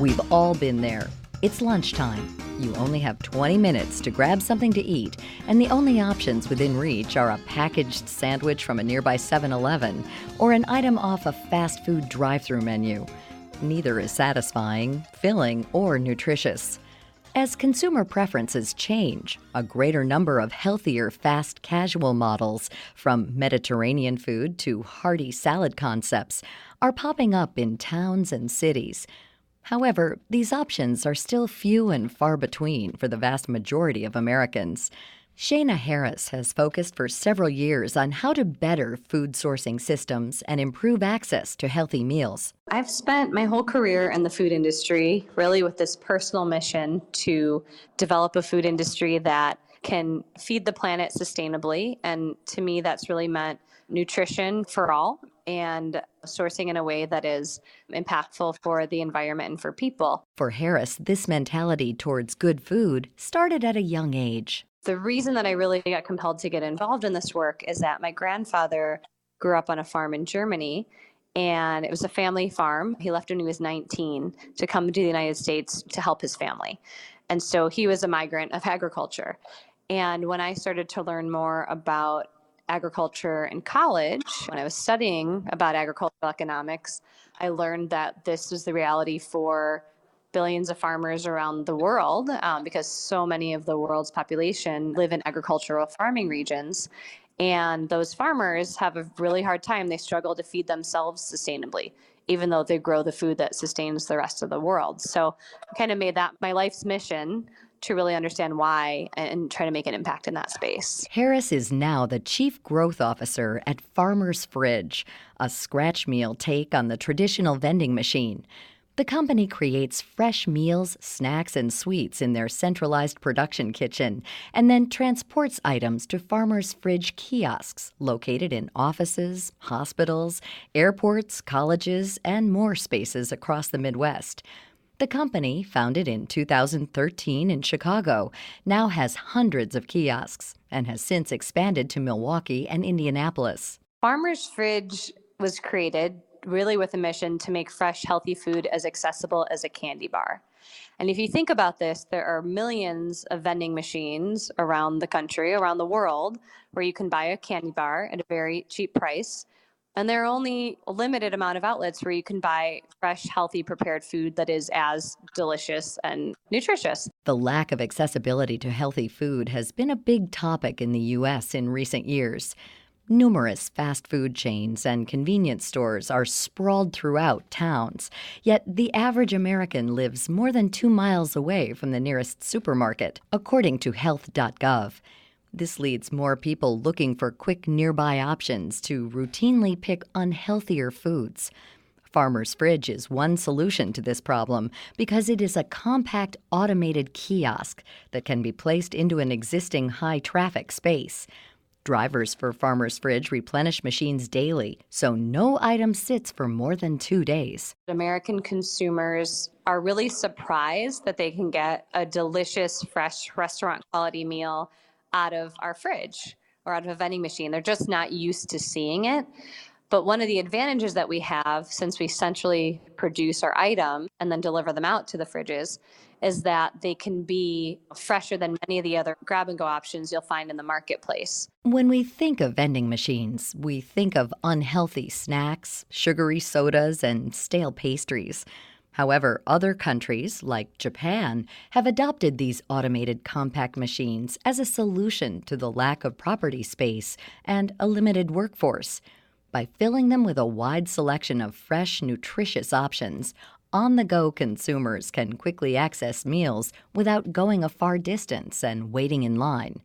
We've all been there. It's lunchtime. You only have 20 minutes to grab something to eat, and the only options within reach are a packaged sandwich from a nearby 7-Eleven or an item off a fast food drive-thru menu. Neither is satisfying, filling, or nutritious. As consumer preferences change, a greater number of healthier fast casual models, from Mediterranean food to hearty salad concepts, are popping up in towns and cities. However, these options are still few and far between for the vast majority of Americans. Shayna Harris has focused for several years on how to better food sourcing systems and improve access to healthy meals. I've spent my whole career in the food industry really with this personal mission to develop a food industry that can feed the planet sustainably. And to me, that's really meant nutrition for all and sourcing in a way that is impactful for the environment and for people. For Harris, this mentality towards good food started at a young age. The reason that I really got compelled to get involved in this work is that my grandfather grew up on a farm in Germany, and it was a family farm. He left when he was 19 to come to the United States to help his family. And so he was a migrant of agriculture. And when I started to learn more about agriculture in college, when I was studying about agricultural economics, I learned that this was the reality for billions of farmers around the world, because so many of the world's population live in agricultural farming regions. And those farmers have a really hard time. They struggle to feed themselves sustainably, even though they grow the food that sustains the rest of the world. So I kind of made that my life's mission to really understand why and try to make an impact in that space. Harris is now the Chief Growth Officer at Farmer's Fridge, a scratch meal take on the traditional vending machine. The company creates fresh meals, snacks, and sweets in their centralized production kitchen and then transports items to Farmer's Fridge kiosks located in offices, hospitals, airports, colleges, and more spaces across the Midwest. The company, founded in 2013 in Chicago, now has hundreds of kiosks and has since expanded to Milwaukee and Indianapolis. Farmer's Fridge was created really with a mission to make fresh, healthy food as accessible as a candy bar. And if you think about this, there are millions of vending machines around the country, around the world, where you can buy a candy bar at a very cheap price. And there are only a limited amount of outlets where you can buy fresh, healthy, prepared food that is as delicious and nutritious. The lack of accessibility to healthy food has been a big topic in the U.S. in recent years. Numerous fast food chains and convenience stores are sprawled throughout towns, yet the average American lives more than 2 miles away from the nearest supermarket, according to health.gov. This leads more people looking for quick nearby options to routinely pick unhealthier foods. Farmer's Fridge is one solution to this problem because it is a compact automated kiosk that can be placed into an existing high-traffic space. Drivers for Farmer's Fridge replenish machines daily, so no item sits for more than 2 days. American consumers are really surprised that they can get a delicious, fresh, restaurant-quality meal out of our fridge or out of a vending machine. They're just not used to seeing it. But one of the advantages that we have, since we centrally produce our item and then deliver them out to the fridges, is that they can be fresher than many of the other grab-and-go options you'll find in the marketplace. When we think of vending machines, we think of unhealthy snacks, sugary sodas, and stale pastries. However, other countries, like Japan, have adopted these automated compact machines as a solution to the lack of property space and a limited workforce. By filling them with a wide selection of fresh, nutritious options, on-the-go consumers can quickly access meals without going a far distance and waiting in line.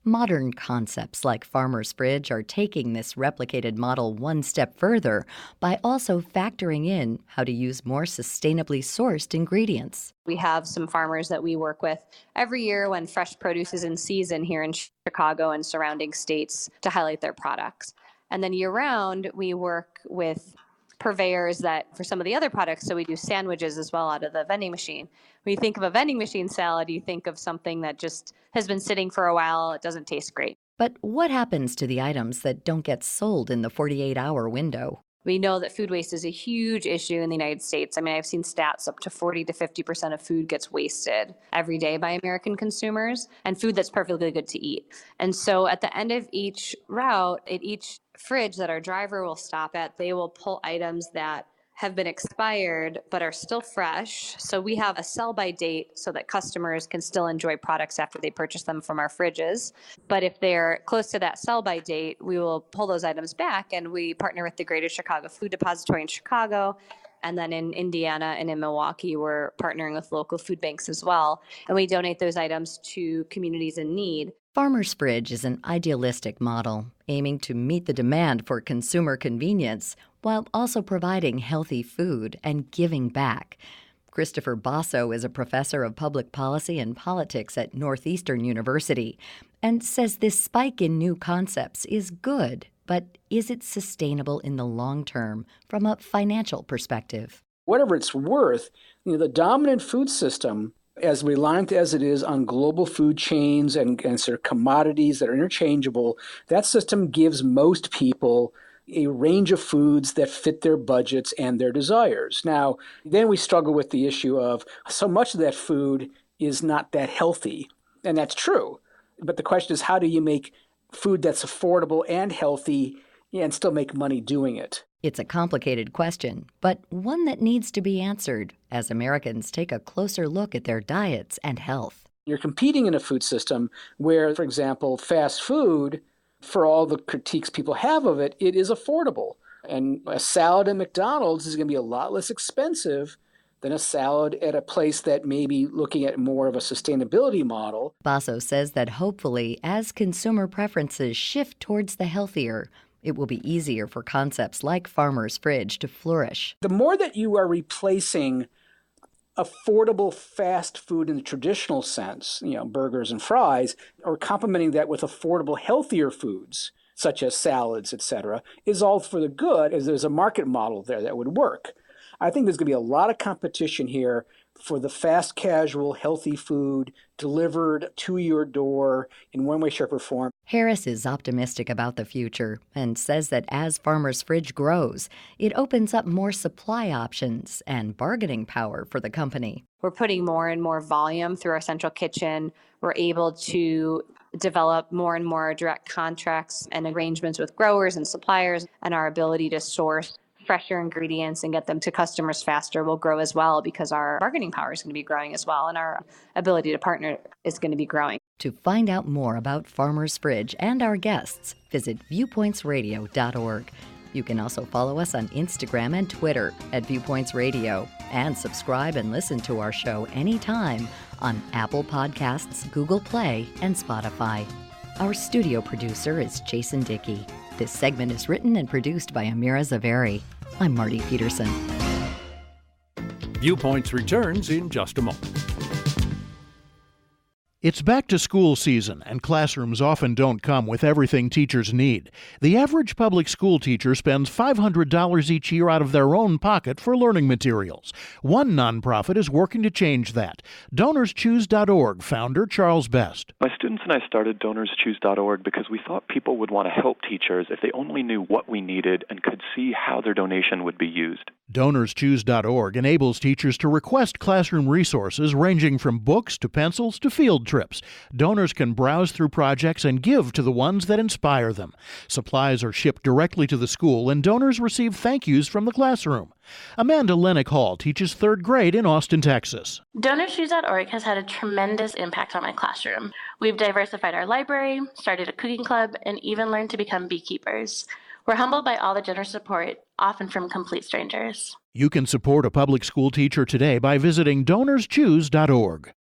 Modern concepts like Farmer's Fridge are taking this replicated model one step further by also factoring in how to use more sustainably sourced ingredients. We have some farmers that we work with every year when fresh produce is in season here in Chicago and surrounding states to highlight their products. And then year-round, we work with purveyors that for some of the other products, so we do sandwiches as well out of the vending machine. When you think of a vending machine salad, you think of something that just has been sitting for a while. It doesn't taste great. But what happens to the items that don't get sold in the 48-hour window? We know that food waste is a huge issue in the United States. I mean, I've seen stats up to 40 to 50% of food gets wasted every day by American consumers, and food that's perfectly good to eat. And so at the end of each route, at each fridge that our driver will stop at, they will pull items that have been expired but are still fresh. So we have a sell by date so that customers can still enjoy products after they purchase them from our fridges. But if they're close to that sell by date, we will pull those items back, and we partner with the Greater Chicago Food Depository in Chicago. And then in Indiana and in Milwaukee, we're partnering with local food banks as well. And we donate those items to communities in need. Farmer's Fridge is an idealistic model, aiming to meet the demand for consumer convenience while also providing healthy food and giving back. Christopher Basso is a professor of public policy and politics at Northeastern University and says this spike in new concepts is good, but is it sustainable in the long term from a financial perspective? Whatever it's worth, the dominant food system, as reliant as it is on global food chains and sort of commodities that are interchangeable, that system gives most people a range of foods that fit their budgets and their desires. Now, then we struggle with the issue of so much of that food is not that healthy, and that's true. But the question is, how do you make food that's affordable and healthy and still make money doing it? It's a complicated question, but one that needs to be answered as Americans take a closer look at their diets and health. You're competing in a food system where, for example, fast food, for all the critiques people have of it, it is affordable. And a salad at McDonald's is going to be a lot less expensive than a salad at a place that may be looking at more of a sustainability model. Basso says that hopefully, as consumer preferences shift towards the healthier, it will be easier for concepts like Farmer's Fridge to flourish. The more that you are replacing affordable fast food in the traditional sense, burgers and fries, or complementing that with affordable, healthier foods, such as salads, etc., is all for the good, as there's a market model there that would work. I think there's going to be a lot of competition here for the fast, casual, healthy food delivered to your door in one way, shape, or form. Harris is optimistic about the future and says that as Farmer's Fridge grows, it opens up more supply options and bargaining power for the company. We're putting more and more volume through our central kitchen. We're able to develop more and more direct contracts and arrangements with growers and suppliers, and our ability to source fresher ingredients and get them to customers faster will grow as well, because our bargaining power is going to be growing as well, and our ability to partner is going to be growing. To find out more about Farmer's Fridge and our guests, visit viewpointsradio.org. You can also follow us on Instagram and Twitter at Viewpoints Radio, and subscribe and listen to our show anytime on Apple Podcasts, Google Play, and Spotify. Our studio producer is Jason Dickey. This segment is written and produced by Amira Zaveri. I'm Marty Peterson. Viewpoints returns in just a moment. It's back to school season, and classrooms often don't come with everything teachers need. The average public school teacher spends $500 each year out of their own pocket for learning materials. One nonprofit is working to change that. DonorsChoose.org founder Charles Best. My students and I started DonorsChoose.org because we thought people would want to help teachers if they only knew what we needed and could see how their donation would be used. DonorsChoose.org enables teachers to request classroom resources ranging from books to pencils to field trips. Donors can browse through projects and give to the ones that inspire them. Supplies are shipped directly to the school, and donors receive thank yous from the classroom. Amanda Lennox Hall teaches third grade in Austin, Texas. DonorsChoose.org has had a tremendous impact on my classroom. We've diversified our library, started a cooking club, and even learned to become beekeepers. We're humbled by all the generous support, often from complete strangers. You can support a public school teacher today by visiting DonorsChoose.org.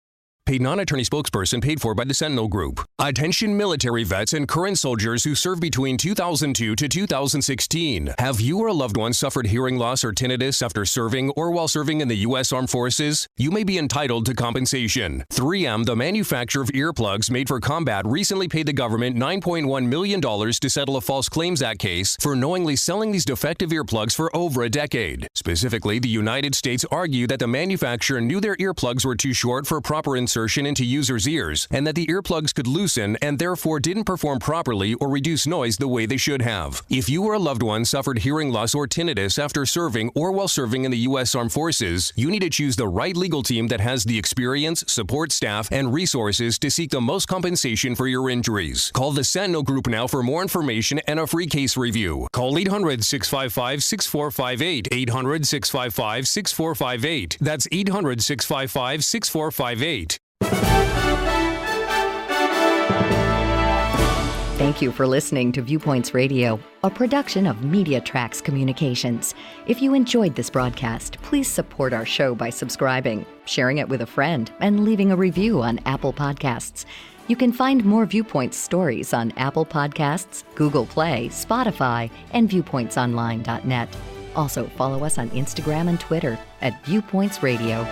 Paid non-attorney spokesperson paid for by the Sentinel Group. Attention military vets and current soldiers who served between 2002 to 2016. Have you or a loved one suffered hearing loss or tinnitus after serving or while serving in the U.S. Armed Forces? You may be entitled to compensation. 3M, the manufacturer of earplugs made for combat, recently paid the government $9.1 million to settle a False Claims Act case for knowingly selling these defective earplugs for over a decade. Specifically, the United States argued that the manufacturer knew their earplugs were too short for proper insertion insertion into users' ears and that the earplugs could loosen and therefore didn't perform properly or reduce noise the way they should have. If you or a loved one suffered hearing loss or tinnitus after serving or while serving in the U.S. Armed Forces, you need to choose the right legal team that has the experience, support staff, and resources to seek the most compensation for your injuries. Call the Sentinel Group now for more information and a free case review. Call 800-655-6458. 800-655-6458. That's 800-655-6458. Thank you for listening to Viewpoints Radio, a production of Media Tracks Communications. If you enjoyed this broadcast, please support our show by subscribing, sharing it with a friend, and leaving a review on Apple Podcasts. You can find more Viewpoints stories on Apple Podcasts, Google Play, Spotify, and viewpointsonline.net. Also, follow us on Instagram and Twitter at Viewpoints Radio.